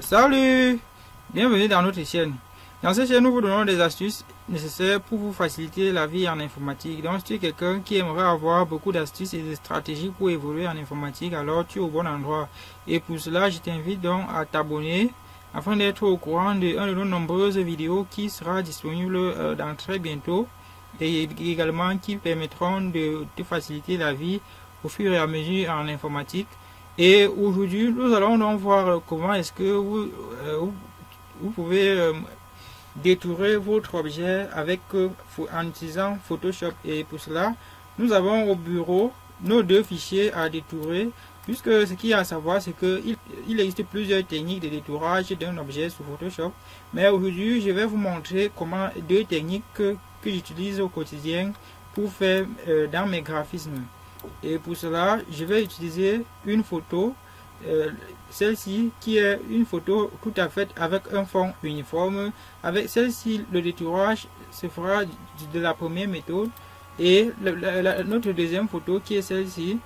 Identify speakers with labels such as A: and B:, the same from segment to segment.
A: Salut, bienvenue dans notre chaîne. Dans cette chaîne, nous vous donnons des astuces nécessaires pour vous faciliter la vie en informatique. Donc, si tu es quelqu'un qui aimerait avoir beaucoup d'astuces et de stratégies pour évoluer en informatique, alors tu es au bon endroit. Et pour cela, je t'invite donc à t'abonner afin d'être au courant de nos nombreuses vidéos qui sera disponible dans très bientôt et également qui permettront de te faciliter la vie au fur et à mesure en informatique. Et aujourd'hui, nous allons donc voir comment est-ce que vous pouvez détourer votre objet avec en utilisant Photoshop. Et pour cela, nous avons au bureau nos deux fichiers à détourer, puisque ce qu'il y a à savoir, c'est qu'il existe plusieurs techniques de détourage d'un objet sur Photoshop. Mais aujourd'hui, je vais vous montrer comment deux techniques que j'utilise au quotidien pour faire dans mes graphismes. Et pour cela, je vais utiliser une photo, celle-ci qui est une photo tout à fait avec un fond uniforme. Avec celle-ci, le détourage se fera de la première méthode. Et notre deuxième photo qui est celle-ci,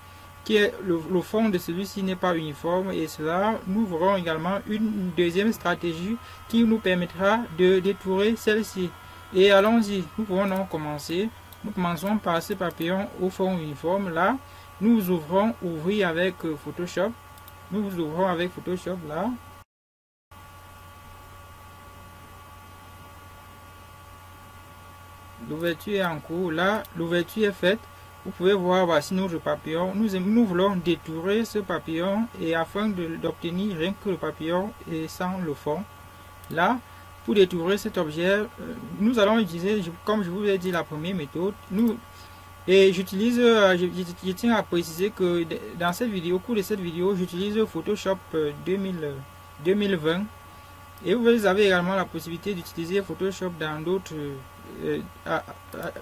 A: qui est le fond de celui-ci n'est pas uniforme. Et cela, nous verrons également une deuxième stratégie qui nous permettra de détourer celle-ci. Et allons-y, nous pouvons donc commencer. Nous commençons par ce papillon au fond uniforme. Là, nous ouvrons ouvrir avec Photoshop. Nous ouvrons avec Photoshop là. L'ouverture est en cours. Là, l'ouverture est faite. Vous pouvez voir, voici notre papillon. Nous voulons détourer ce papillon et afin d'obtenir rien que le papillon et sans le fond. Là, pour détourer cet objet, nous allons utiliser, comme je vous ai dit, la première méthode. Et j'utilise, je tiens à préciser que dans cette vidéo, au cours de cette vidéo, j'utilise Photoshop 2020. Et vous avez également la possibilité d'utiliser Photoshop dans d'autres,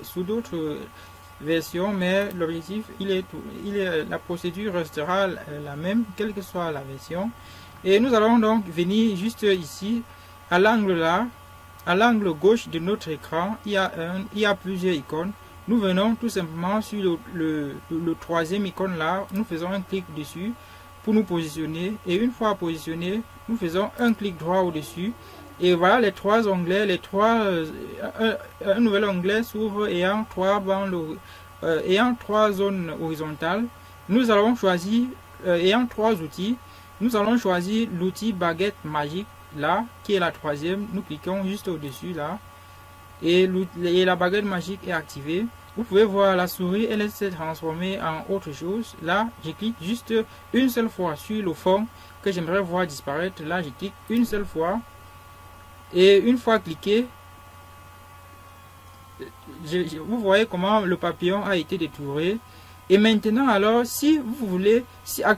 A: sous d'autres versions, mais l'objectif, la procédure restera la même, quelle que soit la version. Et nous allons donc venir juste ici. À l'angle là, à l'angle gauche de notre écran, il y a plusieurs icônes. Nous venons tout simplement sur le troisième icône là, nous faisons un clic dessus pour nous positionner. Et une fois positionné, nous faisons un clic droit au-dessus. Et voilà les trois onglets, un nouvel onglet s'ouvre ayant trois bandes, ayant trois zones horizontales. Nous allons choisir, ayant trois outils, nous allons choisir l'outil baguette magique. Là, qui est la troisième, nous cliquons juste au-dessus là, et la baguette magique est activée. Vous pouvez voir la souris, elle s'est transformée en autre chose. Là, je clique juste une seule fois sur le fond que j'aimerais voir disparaître. Là, je clique une seule fois, et une fois cliqué, vous voyez comment le papillon a été détouré. Et maintenant, alors, si vous voulez, si nous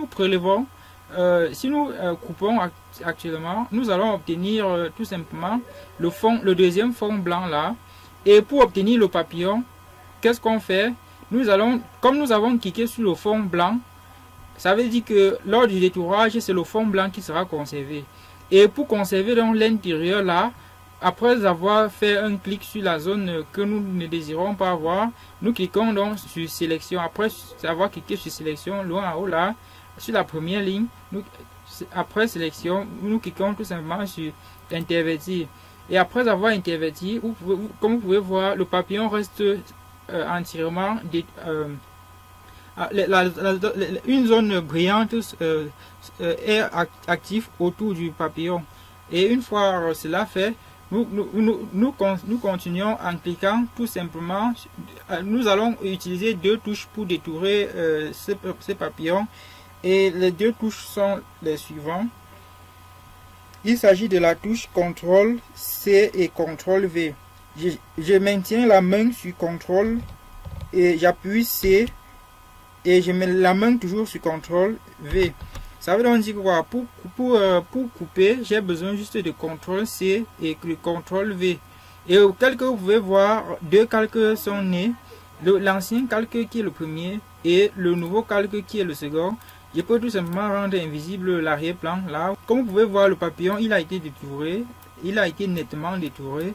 A: prélevons, si nous coupons actuellement, nous allons obtenir tout simplement le deuxième fond blanc là. Et pour obtenir le papillon, qu'est-ce qu'on fait? Nous allons, comme nous avons cliqué sur le fond blanc, ça veut dire que lors du détourage, c'est le fond blanc qui sera conservé. Et pour conserver donc l'intérieur là, après avoir fait un clic sur la zone que nous ne désirons pas voir, nous cliquons donc sur sélection. Après avoir cliqué sur sélection, loin en haut là, sur la première ligne, après sélection, nous cliquons tout simplement sur intervertir. Et après avoir interverti, comme vous pouvez voir, le papillon reste entièrement une zone brillante est active autour du papillon. Et une fois cela fait, nous continuons en cliquant tout simplement. Nous allons utiliser deux touches pour détourer ce papillon. Et les deux touches sont les suivantes. Il s'agit de la touche CTRL-C et CTRL-V. Je maintiens la main sur CTRL et j'appuie C et je mets la main toujours sur CTRL-V. Ça veut donc dire quoi? Pour couper, j'ai besoin juste de CTRL-C et de CTRL-V. Et au calque, vous pouvez voir, deux calques sont nés. L'ancien calque qui est le premier et le nouveau calque qui est le second. Je peux tout simplement rendre invisible l'arrière-plan là. Comme vous pouvez voir, le papillon, il a été détouré. Il a été nettement détouré.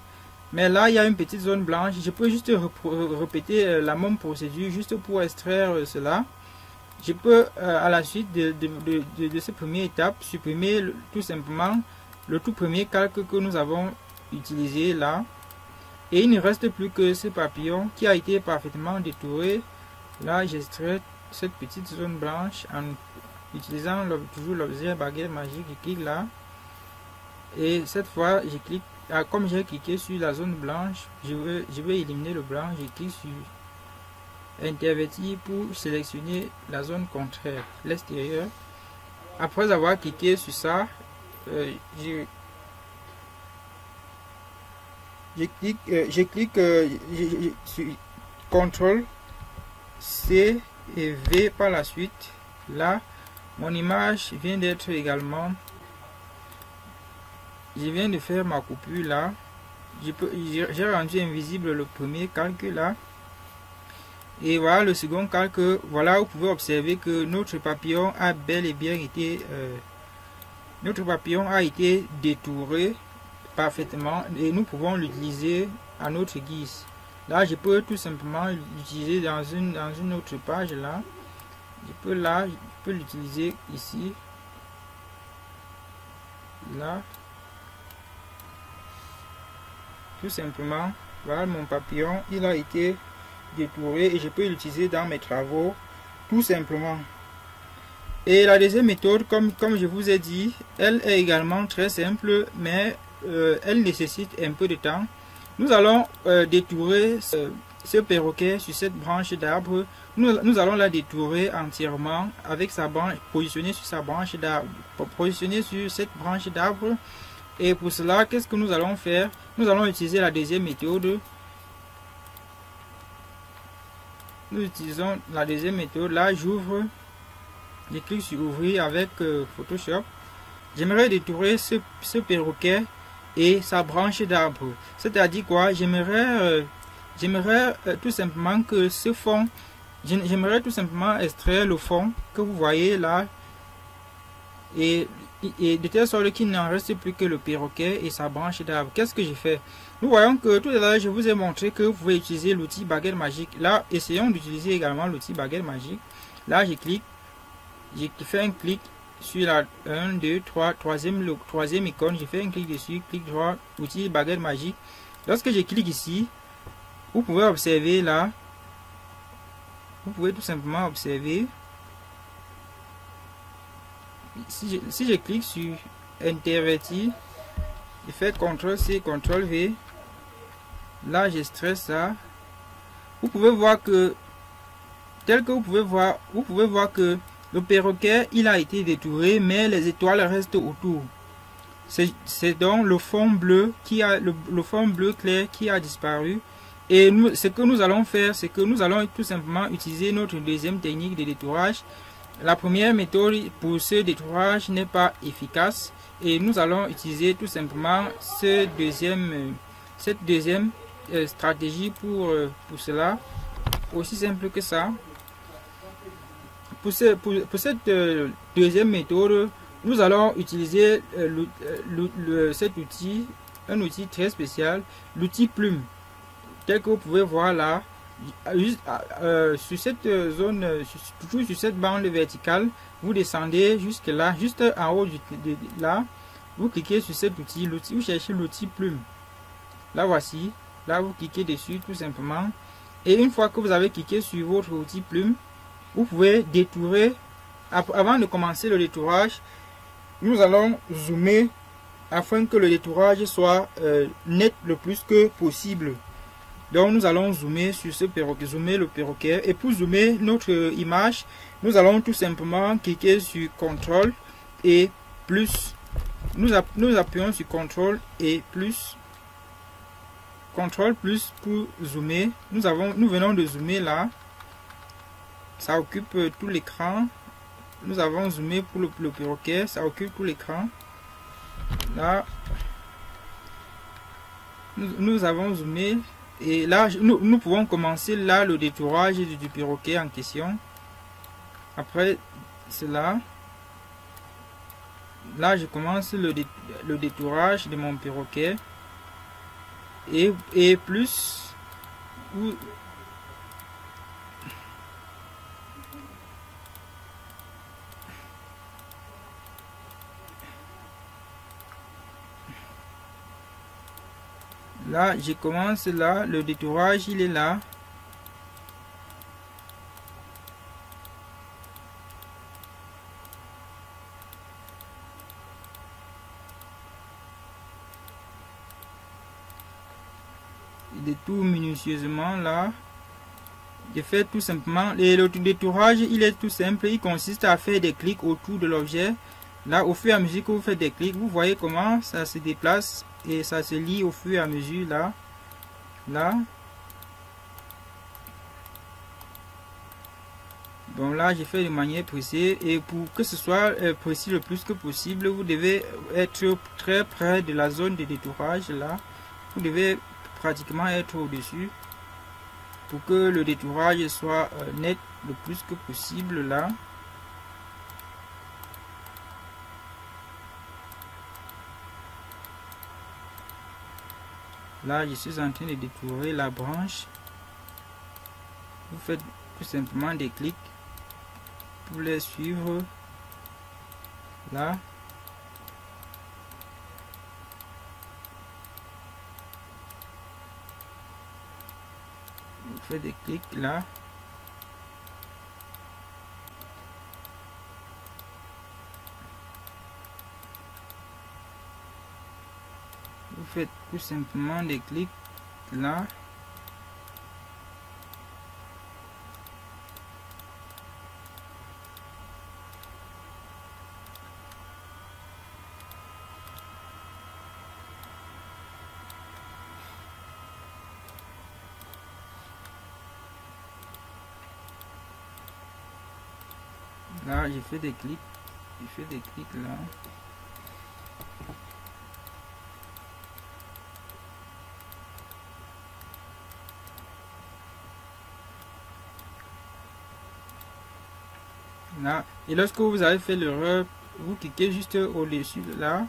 A: Mais là, il y a une petite zone blanche. Je peux juste répéter la même procédure juste pour extraire cela. je peux à la suite de cette première étape supprimer tout simplement le tout premier calque que nous avons utilisé là. Et il ne reste plus que ce papillon qui a été parfaitement détouré. Là, j'extrais cette petite zone blanche en utilisant toujours l'objet baguette magique. Je clique là. Et cette fois, je clique. Comme j'ai cliqué sur la zone blanche, je vais éliminer le blanc. Je clique sur intervertir pour sélectionner la zone contraire, l'extérieur. Après avoir cliqué sur ça, je clique sur CTRL C et V par la suite. Là, mon image vient d'être également. Je viens de faire ma coupure là. J'ai rendu invisible le premier calque là. Et voilà le second calque. Voilà, vous pouvez observer que notre papillon a bel et bien été détouré parfaitement et nous pouvons l'utiliser à notre guise. Là, je peux tout simplement l'utiliser dans une autre page là. Je peux l'utiliser ici. Là. Tout simplement, voilà mon papillon, il a été détouré et je peux l'utiliser dans mes travaux tout simplement. Et la deuxième méthode, comme je vous ai dit, elle est également très simple, mais elle nécessite un peu de temps. Nous allons détourer ce perroquet sur cette branche d'arbre. Nous allons la détourer entièrement avec sa branche positionnée sur sa branche d'arbre, positionnée sur cette branche d'arbre. Et pour cela, qu'est-ce que nous allons faire? Nous allons utiliser la deuxième méthode. Nous utilisons la deuxième méthode. Là, j'ouvre. Je clique sur ouvrir avec Photoshop. J'aimerais détourer ce perroquet et sa branche d'arbre. C'est-à-dire quoi? J'aimerais tout simplement que ce fond, j'aimerais tout simplement extraire le fond que vous voyez là. Et de telle sorte qu'il n'en reste plus que le perroquet et sa branche d'arbre. Qu'est-ce que j'ai fait? Nous voyons que tout à l'heure je vous ai montré que vous pouvez utiliser l'outil baguette magique. Là, essayons d'utiliser également l'outil baguette magique. Là, je clique, j'ai fait un clic sur la 1, 2, 3, troisième icône. J'ai fait un clic dessus, clic droit, outil baguette magique. Lorsque je clique ici, vous pouvez observer là, vous pouvez tout simplement observer. Si je clique sur intervertir, je fais CTRL-C, CTRL-V, là j'extrais ça. Vous pouvez voir que, tel que vous pouvez voir que le perroquet il a été détouré, mais les étoiles restent autour. C'est donc le fond bleu le fond bleu clair qui a disparu. Et ce que nous allons faire, c'est que nous allons tout simplement utiliser notre deuxième technique de détourage. La première méthode pour ce détourage n'est pas efficace et nous allons utiliser tout simplement cette deuxième stratégie pour cela. Aussi simple que ça. Pour cette deuxième méthode, nous allons utiliser cet outil, un outil très spécial, l'outil plume, tel que vous pouvez voir là. Sur cette zone, toujours sur cette bande verticale, vous descendez jusque là, juste en haut là, vous cliquez sur cet outil, vous cherchez l'outil plume. Là voici, là vous cliquez dessus tout simplement. Et une fois que vous avez cliqué sur votre outil plume, vous pouvez détourer. Avant de commencer le détourage, nous allons zoomer afin que le détourage soit net le plus que possible. Donc nous allons zoomer sur ce perroquet, zoomer le perroquet. Et pour zoomer notre image, nous allons tout simplement cliquer sur CTRL et plus. Nous appuyons sur CTRL et plus. CTRL plus pour zoomer. Nous venons de zoomer là. Ça occupe tout l'écran. Nous avons zoomé pour le perroquet. Ça occupe tout l'écran. Là. Nous avons zoomé. Et là, nous pouvons commencer là le détourage du perroquet en question. Après cela, là je commence le détourage de mon perroquet. Et plus Là, je commence là, le détourage, il est là. Il détourne minutieusement là. Je fais tout simplement, et le détourage, il est tout simple, il consiste à faire des clics autour de l'objet. Là, au fur et à mesure que vous faites des clics, vous voyez comment ça se déplace et ça se lie au fur et à mesure là. Là. Bon, là, j'ai fait de manière précise et pour que ce soit précis le plus que possible, vous devez être très près de la zone de détourage là. Vous devez pratiquement être au-dessus pour que le détourage soit net le plus que possible là. Là, je suis en train de détourer la branche. Vous faites tout simplement des clics pour les suivre. Là. Vous faites des clics là. Vous faites tout simplement des clics là. Là, j'ai fait des clics. J'ai fait des clics là. Là. Et lorsque vous avez fait l'erreur, vous cliquez juste au-dessus là.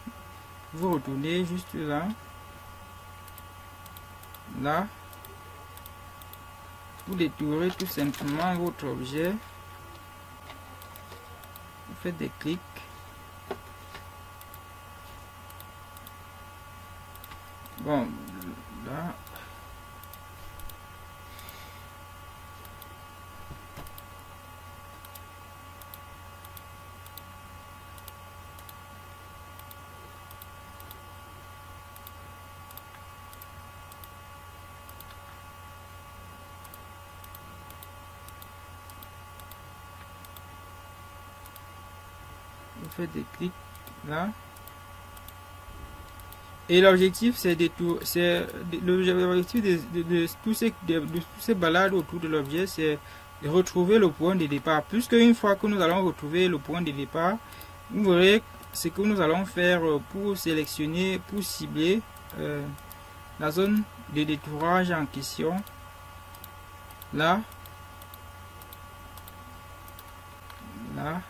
A: Vous retournez juste là. Là. Vous détourez tout simplement votre objet. Vous faites des clics. Bon, là. Vous faites des clics là. Et l'objectif c'est de tous ces balades autour de l'objet, c'est de retrouver le point de départ. Puisque une fois que nous allons retrouver le point de départ, vous verrez ce que nous allons faire pour sélectionner, pour cibler la zone de détourage en question. Là. Là.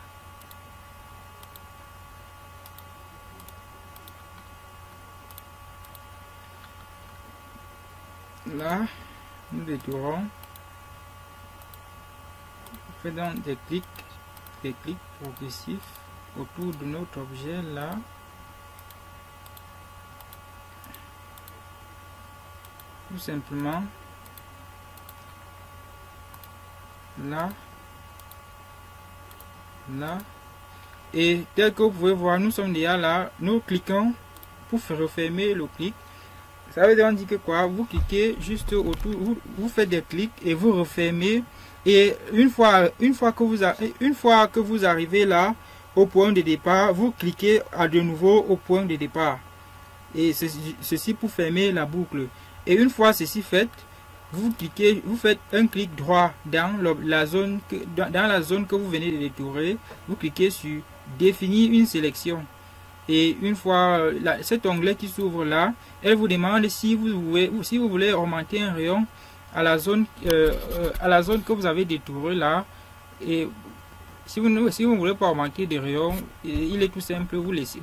A: Là, nous détourons. On fait donc des clics progressifs autour de notre objet là. Tout simplement. Là. Là. Et tel que vous pouvez voir, nous sommes déjà là. Nous cliquons pour refermer le clic. Ça veut dire que quoi? Vous cliquez juste autour, vous faites des clics et vous refermez. Et une fois que vous arrivez là au point de départ, vous cliquez à de nouveau au point de départ. Et ceci pour fermer la boucle. Et une fois ceci fait, vous cliquez, vous faites un clic droit dans la zone que vous venez de détourer. Vous cliquez sur définir une sélection. Et une fois cet onglet qui s'ouvre là, elle vous demande si vous voulez augmenter un rayon à la zone que vous avez détouré là. Et si vous ne voulez pas augmenter de rayon, il est tout simple, vous laissez.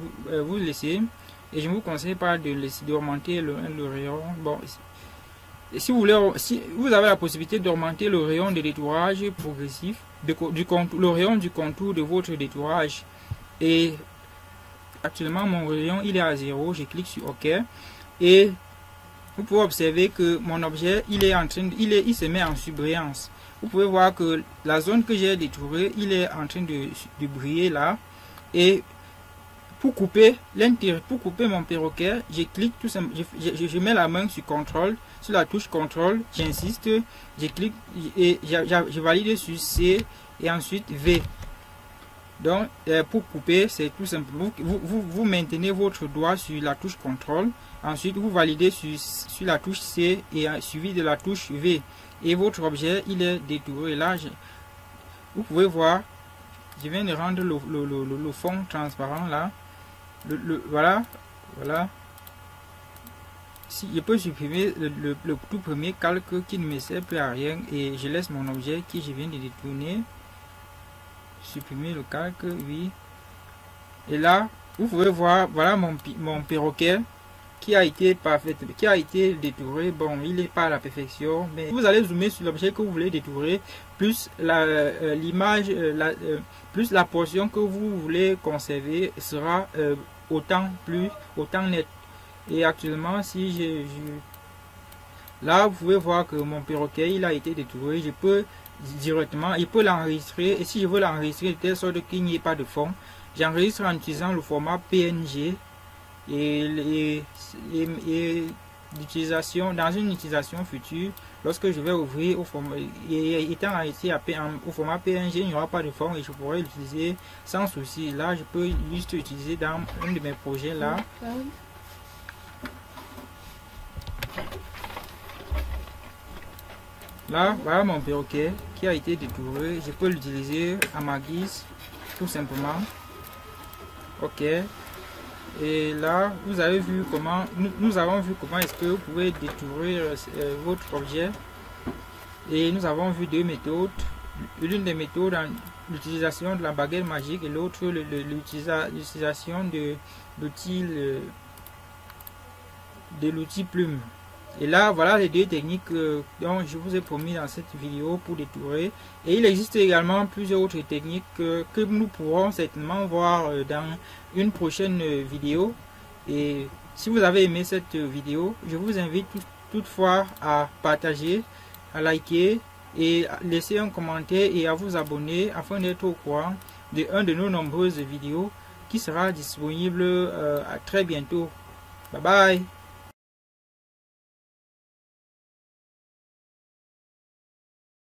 A: Et je ne vous conseille pas d'augmenter le rayon. Bon, si vous avez la possibilité d'augmenter le rayon de détourage progressif, le rayon du contour de votre détourage. Et actuellement mon rayon il est à 0, je clique sur OK et vous pouvez observer que mon objet, il se met en surbrillance. Vous pouvez voir que la zone que j'ai détourée, il est en train de briller là. Et pour couper mon perroquet, je clique tout simplement, je mets la main sur CTRL, sur la touche CTRL, j'insiste, je clique et je valide sur C et ensuite V. Donc pour couper, c'est tout simplement, vous maintenez votre doigt sur la touche CTRL, ensuite vous validez sur la touche C et suivi de la touche V. Et votre objet, il est détouré. Là, vous pouvez voir, je viens de rendre le fond transparent là. Voilà. Si je peux supprimer le tout premier calque qui ne me sert plus à rien et je laisse mon objet qui je viens de détourner. Supprimer le calque, oui. Et là, vous pouvez voir, voilà mon perroquet qui a été détouré. Bon, il n'est pas à la perfection, mais vous allez zoomer sur l'objet que vous voulez détourer, plus l'image, plus la portion que vous voulez conserver sera autant net. Et actuellement, si là, vous pouvez voir que mon perroquet, il a été détouré. Je peux directement, l'enregistrer. Et si je veux l'enregistrer de telle sorte qu'il n'y ait pas de fond, j'enregistre en utilisant le format PNG. Et l'utilisation, dans une utilisation future, lorsque je vais ouvrir au format, étant arrêté au format PNG, il n'y aura pas de fond et je pourrais l'utiliser sans souci. Là, je peux juste utiliser dans un de mes projets là. Là, voilà mon perroquet qui a été détouré. Je peux l'utiliser à ma guise, tout simplement. Ok. Et là, vous avez vu comment, nous avons vu comment est-ce que vous pouvez détourer votre objet. Et nous avons vu deux méthodes. L'une des méthodes, l'utilisation de la baguette magique et l'autre, l'utilisation de l'outil plume. Et là, voilà les deux techniques dont je vous ai promis dans cette vidéo pour détourer. Et il existe également plusieurs autres techniques que nous pourrons certainement voir dans une prochaine vidéo. Et si vous avez aimé cette vidéo, je vous invite toutefois à partager, à liker et à laisser un commentaire et à vous abonner afin d'être au courant de nos nombreuses vidéos qui sera disponible à très bientôt. Bye bye.